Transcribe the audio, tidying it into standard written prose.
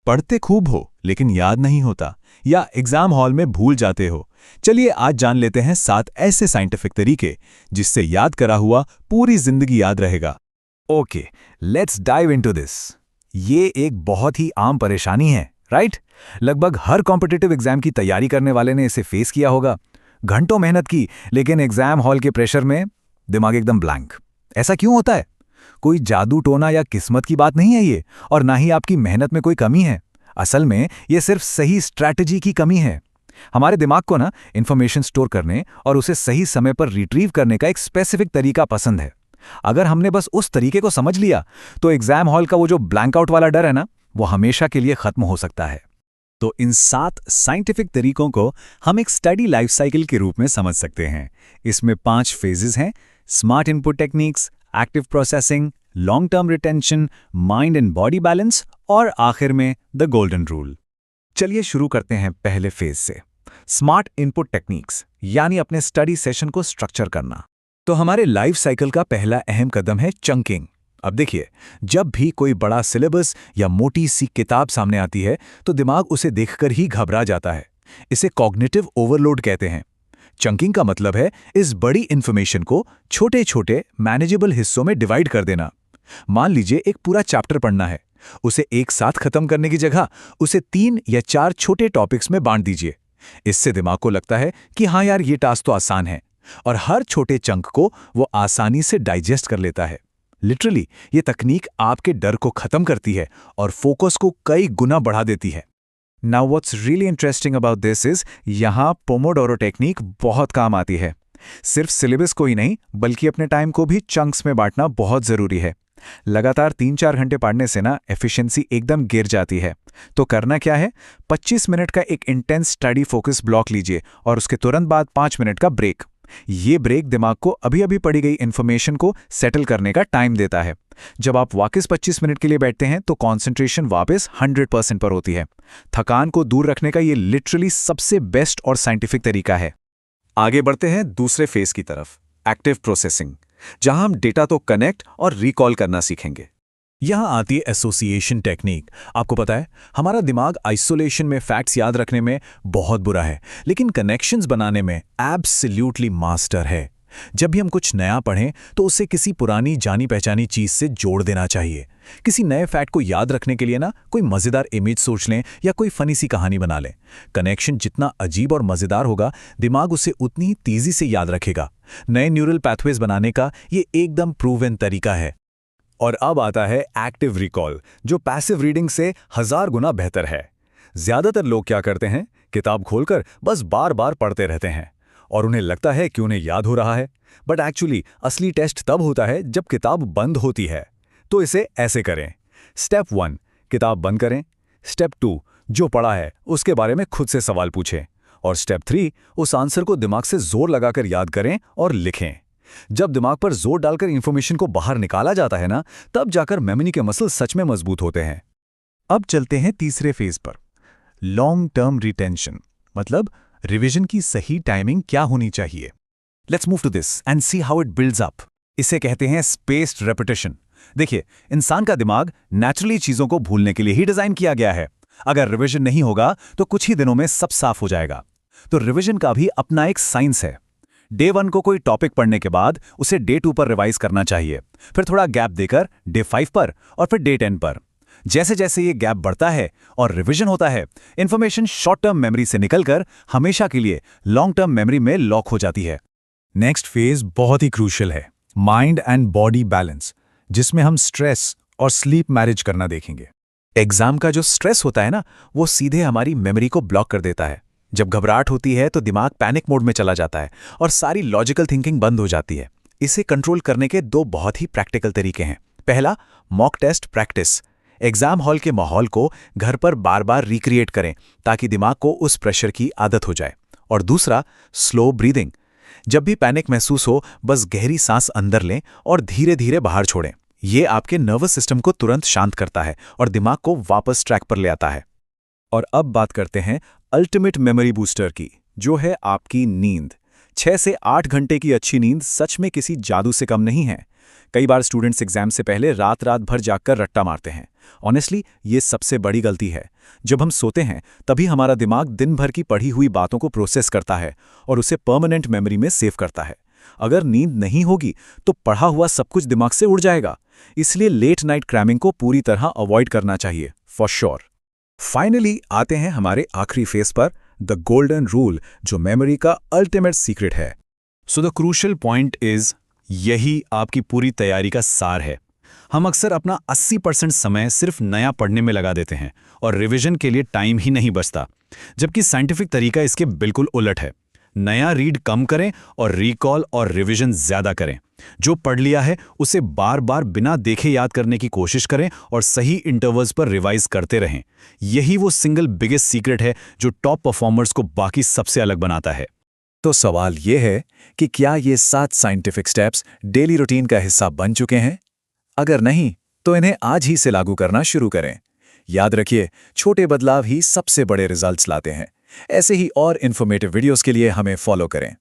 पढ़ते खूब हो लेकिन याद नहीं होता, या एग्जाम हॉल में भूल जाते हो। चलिए आज जान लेते हैं 7 ऐसे साइंटिफिक तरीके जिससे याद करा हुआ पूरी जिंदगी याद रहेगा। Okay, let's dive into this. ये एक बहुत ही आम परेशानी है, राइट? लगभग हर कॉम्पिटिटिव एग्जाम की तैयारी करने वाले ने इसे फेस किया होगा। घंटों मेहनत की, लेकिन एग्जाम हॉल के प्रेशर में दिमाग एकदम ब्लैंक। ऐसा क्यों होता है? कोई जादू टोना या किस्मत की बात नहीं है ये, और ना ही आपकी मेहनत में कोई कमी है। असल में ये सिर्फ सही स्ट्रैटेजी की कमी है। हमारे दिमाग को ना इंफॉर्मेशन स्टोर करने और उसे सही समय पर रिट्रीव करने का एक स्पेसिफिक तरीका पसंद है। अगर हमने बस उस तरीके को समझ लिया तो एग्जाम हॉल का वो जो ब्लैंक आउट वाला डर है ना, वो हमेशा के लिए खत्म हो सकता है। तो इन 7 साइंटिफिक तरीकों को हम एक स्टडी लाइफ साइकिल के रूप में समझ सकते हैं। इसमें 5 फेजेस हैं: smart input techniques, active processing, long term retention, mind and body balance और आखिर में द गोल्डन रूल। चलिए शुरू करते हैं पहले फेज से, स्मार्ट इनपुट टेक्निक्स, यानी अपने स्टडी सेशन को स्ट्रक्चर करना। तो हमारे लाइफ साइकिल का पहला अहम कदम है चंकिंग। अब देखिए, जब भी कोई बड़ा सिलेबस या मोटी सी किताब सामने आती है तो दिमाग उसे देखकर ही घबरा जाता है। इसे कॉग्निटिव ओवरलोड कहते हैं। चंकिंग का मतलब है इस बड़ी इंफॉर्मेशन को छोटे छोटे मैनेजेबल हिस्सों में डिवाइड कर देना। मान लीजिए एक पूरा चैप्टर पढ़ना है, उसे एक साथ खत्म करने की जगह उसे 3 या 4 छोटे टॉपिक्स में बांट दीजिए। इससे दिमाग को लगता है कि हाँ यार, ये टास्क तो आसान है, और हर छोटे चंक को वो आसानी से डाइजेस्ट कर लेता है। लिटरली ये तकनीक आपके डर को खत्म करती है और फोकस को कई गुना बढ़ा देती है। Now what's really interesting about this is, यहाँ पोमोडोरो टेक्निक बहुत काम आती है। सिर्फ सिलेबस को ही नहीं, बल्कि अपने टाइम को भी चंक्स में बांटना बहुत जरूरी है। लगातार 3-4 घंटे पढ़ने से ना एफिशिएंसी एकदम गिर जाती है। तो करना क्या है, 25 मिनट का एक इंटेंस स्टडी फोकस ब्लॉक लीजिए और उसके तुरंत बाद 5 मिनट का ब्रेक। ये ब्रेक दिमाग को अभी अभी पढ़ी गई इंफॉर्मेशन को सेटल करने का टाइम देता है। जब आप वापस 25 मिनट के लिए बैठते हैं तो कंसंट्रेशन वापस 100% पर होती है। थकान को दूर रखने का ये लिटरली सबसे बेस्ट और साइंटिफिक तरीका है। आगे बढ़ते हैं दूसरे फेज की तरफ, एक्टिव प्रोसेसिंग, जहां हम डेटा तो कनेक्ट और रिकॉल करना सीखेंगे। यहां आती है एसोसिएशन टेक्निक। आपको पता है, हमारा दिमाग आइसोलेशन में फैक्ट्स याद रखने में बहुत बुरा है, लेकिन कनेक्शंस बनाने में एब्सोल्युटली मास्टर है। जब भी हम कुछ नया पढ़ें तो उसे किसी पुरानी जानी पहचानी चीज से जोड़ देना चाहिए। किसी नए फैक्ट को याद रखने के लिए ना कोई मजेदार इमेज सोच लें या कोई फनी सी कहानी बना लें। कनेक्शन जितना अजीब और मजेदार होगा, दिमाग उसे उतनी ही तेजी से याद रखेगा। नए न्यूरल पैथवेज बनाने का ये एकदम प्रूवन तरीका है। और अब आता है एक्टिव रिकॉल, जो पैसिव रीडिंग से 1000 गुना बेहतर है। ज्यादातर लोग क्या करते हैं, किताब खोलकर बस बार बार पढ़ते रहते हैं और उन्हें लगता है कि उन्हें याद हो रहा है। बट एक्चुअली असली टेस्ट तब होता है जब किताब बंद होती है। तो इसे ऐसे करें: स्टेप 1, किताब बंद करें। स्टेप 2, जो पढ़ा है उसके बारे में खुद से सवाल पूछें। और स्टेप 3, उस आंसर को दिमाग से जोर लगाकर याद करें और लिखें। जब दिमाग पर जोर डालकर इंफॉर्मेशन को बाहर निकाला जाता है ना, तब जाकर मेमोरी के मसल सच में मजबूत होते हैं। अब चलते हैं तीसरे फेज पर, लॉन्ग टर्म रिटेंशन, मतलब रिवीजन की सही टाइमिंग क्या होनी चाहिए। Let's move to this and see how it builds up. इसे कहते हैं स्पेस्ड रेपिटेशन। देखिए, इंसान का दिमाग नेचुरली चीजों को भूलने के लिए ही डिजाइन किया गया है। अगर रिवीजन नहीं होगा तो कुछ ही दिनों में सब साफ हो जाएगा। तो रिवीजन का भी अपना एक साइंस है। डे 1 को कोई टॉपिक पढ़ने के बाद उसे डे 2 पर रिवाइज करना चाहिए, फिर थोड़ा गैप देकर डे 5 पर और फिर डे 10 पर। जैसे जैसे ये गैप बढ़ता है और रिवीजन होता है, इंफॉर्मेशन शॉर्ट टर्म मेमोरी से निकलकर हमेशा के लिए लॉन्ग टर्म मेमोरी में लॉक हो जाती है। नेक्स्ट फेज बहुत ही क्रूशियल है, माइंड एंड बॉडी बैलेंस, जिसमें हम स्ट्रेस और स्लीप मैनेज करना देखेंगे। एग्जाम का जो स्ट्रेस होता है ना, वो सीधे हमारी मेमोरी को ब्लॉक कर देता है। जब घबराहट होती है तो दिमाग पैनिक मोड में चला जाता है और सारी लॉजिकल थिंकिंग बंद हो जाती है। इसे कंट्रोल करने के 2 बहुत ही प्रैक्टिकल तरीके हैं। पहला, mock test practice. Exam hall के माहौल को घर पर बार बार रिक्रिएट करें ताकि दिमाग को उस प्रेशर की आदत हो जाए। और दूसरा, स्लो ब्रीदिंग। जब भी पैनिक महसूस हो, बस गहरी सांस अंदर लें और धीरे धीरे बाहर छोड़ें। ये आपके नर्वस सिस्टम को तुरंत शांत करता है और दिमाग को वापस ट्रैक पर ले आता है। और अब बात करते हैं अल्टीमेट मेमोरी बूस्टर की, जो है आपकी नींद। 6 से 8 घंटे की अच्छी नींद सच में किसी जादू से कम नहीं है। कई बार स्टूडेंट्स एग्जाम से पहले रात रात भर जागकर रट्टा मारते हैं। ऑनेस्टली ये सबसे बड़ी गलती है। जब हम सोते हैं तभी हमारा दिमाग दिन भर की पढ़ी हुई बातों को प्रोसेस करता है और उसे परमानेंट मेमोरी में सेव करता है। अगर नींद नहीं होगी तो पढ़ा हुआ सब कुछ दिमाग से उड़ जाएगा। इसलिए लेट नाइट क्रैमिंग को पूरी तरह अवॉइड करना चाहिए, फॉर श्योर। फाइनली आते हैं हमारे आखिरी फेज पर, द गोल्डन रूल, जो मेमोरी का अल्टीमेट सीक्रेट है। So the crucial point is, यही आपकी पूरी तैयारी का सार है। हम अक्सर अपना 80% समय सिर्फ नया पढ़ने में लगा देते हैं और रिवीजन के लिए टाइम ही नहीं बचता, जबकि साइंटिफिक तरीका इसके बिल्कुल उलट है। नया रीड कम करें और रिकॉल और रिवीजन ज्यादा करें। जो पढ़ लिया है उसे बार बार बिना देखे याद करने की कोशिश करें और सही इंटरवल्स पर रिवाइज करते रहें। यही वो सिंगल बिगेस्ट सीक्रेट है जो टॉप परफॉर्मर्स को बाकी सबसे अलग बनाता है। तो सवाल ये है कि क्या ये 7 साइंटिफिक स्टेप्स डेली रूटीन का हिस्सा बन चुके हैं? अगर नहीं, तो इन्हें आज ही से लागू करना शुरू करें। याद रखिए, छोटे बदलाव ही सबसे बड़े रिजल्ट्स लाते हैं। ऐसे ही और इन्फॉर्मेटिव वीडियोस के लिए हमें फॉलो करें।